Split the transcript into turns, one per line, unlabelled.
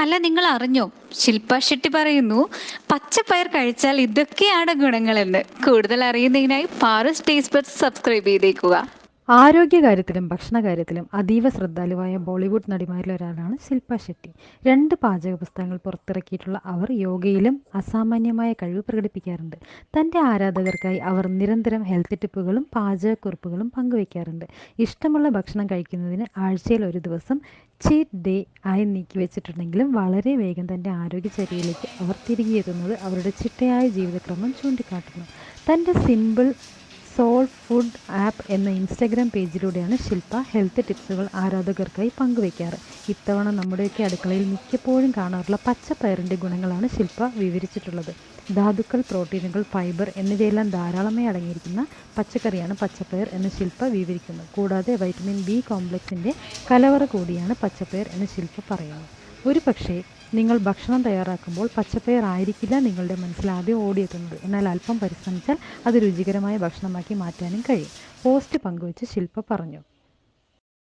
അല്ല, നിങ്ങൾ അറിഞ്ഞോ? ശില്പ ഷെട്ടി പറയുന്നു പച്ചപ്പയർ കഴിച്ചാൽ ഇതൊക്കെയാണ് ഗുണങ്ങളെന്ന്. കൂടുതൽ അറിയുന്നതിനായി പാറസ് ടേസ്റ്റ് ബഡ്സ് സബ്സ്ക്രൈബ് ചെയ്തേക്കുക.
ആരോഗ്യകാര്യത്തിലും ഭക്ഷണകാര്യത്തിലും അതീവ ശ്രദ്ധാലുവായ ബോളിവുഡ് നടിമാരിൽ ഒരാളാണ് ശില്പ ഷെട്ടി. 2 പാചക പുസ്തകങ്ങൾ പുറത്തിറക്കിയിട്ടുള്ള അവർ യോഗയിലും അസാമാന്യമായ കഴിവ് പ്രകടിപ്പിക്കാറുണ്ട്. തൻ്റെ ആരാധകർക്കായി അവർ നിരന്തരം ഹെൽത്ത് ടിപ്പുകളും പാചകക്കുറിപ്പുകളും പങ്കുവയ്ക്കാറുണ്ട്. ഇഷ്ടമുള്ള ഭക്ഷണം കഴിക്കുന്നതിന് ആഴ്ചയിൽ ഒരു ദിവസം ചീറ്റ് ഡേ ആയി നീക്കിവെച്ചിട്ടുണ്ടെങ്കിലും വളരെ വേഗം തൻ്റെ ആരോഗ്യചര്യയിലേക്ക് അവർ തിരികെ എത്തുന്നത് അവരുടെ ചിട്ടയായ ജീവിതക്രമം ചൂണ്ടിക്കാട്ടുന്നു. തൻ്റെ സിമ്പിൾ സോൾ ഫുഡ് ആപ്പ് എന്ന ഇൻസ്റ്റഗ്രാം പേജിലൂടെയാണ് ശില്പ ഹെൽത്ത് ടിപ്സുകൾ ആരാധകർക്കായി പങ്കുവയ്ക്കാറ്. ഇത്തവണ നമ്മുടെയൊക്കെ അടുക്കളയിൽ മിക്കപ്പോഴും കാണാറുള്ള പച്ചപ്പയറിൻ്റെ ഗുണങ്ങളാണ് ശില്പ വിവരിച്ചിട്ടുള്ളത്. ധാതുക്കൾ, പ്രോട്ടീനുകൾ, ഫൈബർ എന്നിവയെല്ലാം ധാരാളമായി അടങ്ങിയിരിക്കുന്ന പച്ചക്കറിയാണ് പച്ചപ്പയർ എന്ന് ശില്പ വിവരിക്കുന്നു. കൂടാതെ വൈറ്റമിൻ ബി കോംപ്ലക്സിൻ്റെ കലവറ കൂടിയാണ് പച്ചപ്പയർ എന്ന് ശില്പ പറയുന്നു. ഒരു പക്ഷേ നിങ്ങൾ ഭക്ഷണം തയ്യാറാക്കുമ്പോൾ പച്ചപ്പയർ ആയിരിക്കില്ല നിങ്ങളുടെ മനസ്സിൽ ആദ്യം ഓടിയെത്തുന്നത്. എന്നാൽ അല്പം പരിശ്രമിച്ചാൽ അത് രുചികരമായ ഭക്ഷണമാക്കി മാറ്റാനും കഴിയും. പോസ്റ്റ് പങ്കുവച്ച് ശില്പ പറഞ്ഞു.